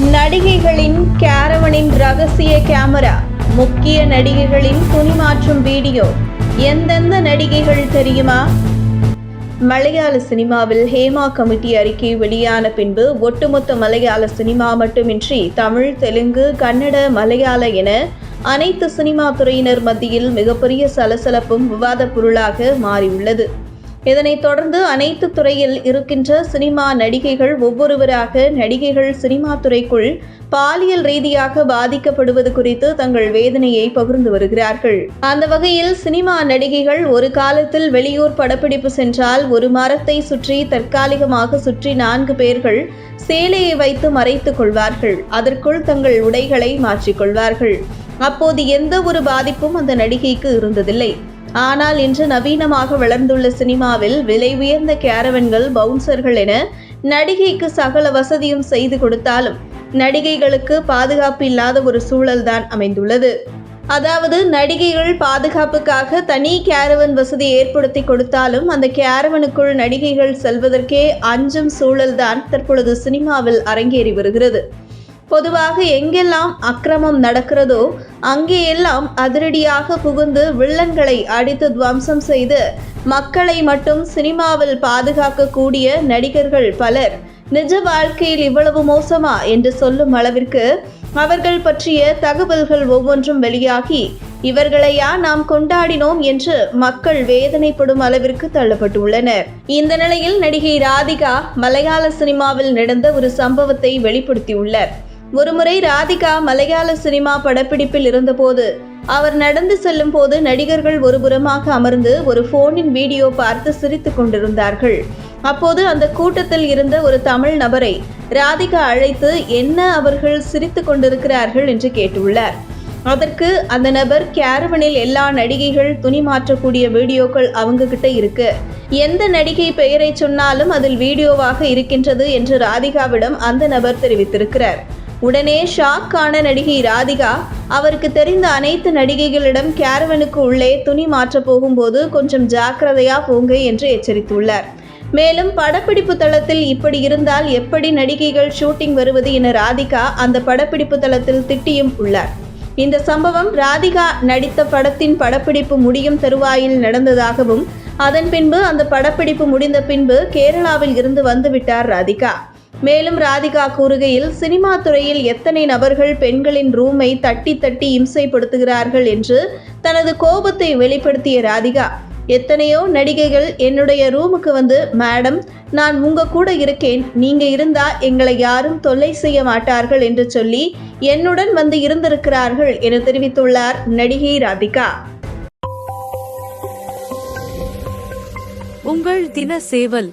நடிகைகளின் கேரவனின் ரகசிய கேமரா, முக்கிய நடிகைகளின் துணிமாற்றும் வீடியோ. எந்தெந்த நடிகைகள் தெரியுமா? மலையாள சினிமாவில் ஹேமா கமிட்டி அறிக்கை வெளியான பின்பு ஒட்டுமொத்த மலையாள சினிமா மட்டுமின்றி தமிழ், தெலுங்கு, கன்னட, மலையாள என அனைத்து சினிமா துறையினர் மத்தியில் மிகப்பெரிய சலசலப்பும் விவாத பொருளாக மாறியுள்ளது. இதனைத் தொடர்ந்து அனைத்து துறையில் இருக்கின்ற சினிமா நடிகைகள் ஒவ்வொருவராக நடிகைகள் சினிமா துறைக்குள் பாலியல் ரீதியாக பாதிக்கப்படுவது குறித்து தங்கள் வேதனையை பகிர்ந்து வருகிறார்கள். அந்த வகையில் சினிமா நடிகைகள் ஒரு காலத்தில் வெளியூர் படப்பிடிப்பு சென்றால் ஒரு மரத்தை சுற்றி தற்காலிகமாக சுற்றி 4 பேர்கள் சேலையை வைத்து மறைத்துக் கொள்வார்கள். அதற்குள் தங்கள் உடைகளை மாற்றிக்கொள்வார்கள். அப்போது எந்த ஒரு பாதிப்பும் அந்த நடிகைக்கு இருந்ததில்லை. ஆனால் இன்று நவீனமாக வளர்ந்துள்ள சினிமாவில் விலை உயர்ந்த கேரவன்கள், பவுன்சர்கள் என நடிகைக்கு சகல வசதியும் செய்து கொடுத்தாலும் நடிகைகளுக்கு பாதுகாப்பு இல்லாத ஒரு சூழல்தான் அமைந்துள்ளது. அதாவது நடிகைகள் பாதுகாப்புக்காக தனி கேரவன் வசதி ஏற்படுத்தி கொடுத்தாலும் அந்த கேரவனுக்குள் நடிகைகள் செல்வதற்கே அஞ்சும் சூழல்தான் தற்பொழுது சினிமாவில் அரங்கேறி வருகிறது. பொதுவாக எங்கெல்லாம் அக்கிரமம் நடக்கிறதோ அங்கேயெல்லாம் அதிரடியாக புகுந்து வில்லன்களை அடித்து துவம்சம் செய்து மக்களை மட்டும் சினிமாவில் பாதுகாக்கக்கூடிய நடிகர்கள் பலர் நிஜ வாழ்க்கையில் இவ்வளவு மோசமா என்று சொல்லும் அளவிற்கு அவர்கள் பற்றிய தகவல்கள் ஒவ்வொன்றும் வெளியாகி இவர்களையா நாம் கொண்டாடினோம் என்று மக்கள் வேதனைப்படும் அளவிற்கு தள்ளப்பட்டுள்ளனர். இந்த நிலையில் நடிகை ராதிகா மலையாள சினிமாவில் நடந்த ஒரு சம்பவத்தை வெளிப்படுத்தியுள்ளார். ஒருமுறை ராதிகா மலையாள சினிமா படப்பிடிப்பில் இருந்தபோது அவர் நடந்து செல்லும் போது நடிகர்கள் ஒரு புறமாக அமர்ந்து ஒரு போனின் வீடியோ பார்த்து சிரித்துக் கொண்டிருந்தார்கள். அப்போது அந்த கூட்டத்தில் இருந்த ஒரு தமிழ் நபரை ராதிகா அழைத்து என்ன அவர்கள் சிரித்துக் கொண்டிருக்கிறார்கள் என்று கேட்டுள்ளார். அதற்கு அந்த நபர், கேரவனில் எல்லா நடிகைகள் துணி மாற்றக்கூடிய வீடியோக்கள் அவங்க கிட்ட இருக்கு, எந்த நடிகை பெயரை சொன்னாலும் அதில் வீடியோவாக இருக்கின்றது என்று ராதிகாவிடம் அந்த நபர் தெரிவித்திருக்கிறார். உடனே ஷாக் ஆன நடிகை ராதிகா அவருக்கு தெரிந்த அனைத்து நடிகைகளிடம் கேரவனுக்கு உள்ளே துணி மாற்றப் போகும்போது கொஞ்சம் ஜாக்கிரதையா போங்க என்று எச்சரித்துள்ளார். மேலும் படப்பிடிப்பு தளத்தில் இப்படி இருந்தால் எப்படி நடிகைகள் ஷூட்டிங் வருவது என ராதிகா அந்த படப்பிடிப்பு தளத்தில் திட்டியும் உள்ளார். இந்த சம்பவம் ராதிகா நடித்த படத்தின் படப்பிடிப்பு முடியும் தருவாயில் நடந்ததாகவும் அதன் பின்பு அந்த படப்பிடிப்பு முடிந்த பின்பு கேரளாவில் இருந்து வந்துவிட்டார் ராதிகா. மேலும் ராதிகா கூறுகையில், சினிமா துறையில் எத்தனை நபர்கள் பெண்களின் ரூமை தட்டி தட்டி இம்சைப்படுத்துகிறார்கள் என்று தனது கோபத்தை வெளிப்படுத்திய ராதிகா, எத்தனையோ நடிகைகள் என்னுடைய ரூமுக்கு வந்து, மேடம் நான் உங்க கூட இருக்கேன், நீங்க இருந்தா எங்களை யாரும் தொல்லை செய்ய மாட்டார்கள் என்று சொல்லி என்னுடன் வந்து இருந்திருக்கிறார்கள் என தெரிவித்துள்ளார் நடிகை ராதிகா. உங்கள் தின சேவல்.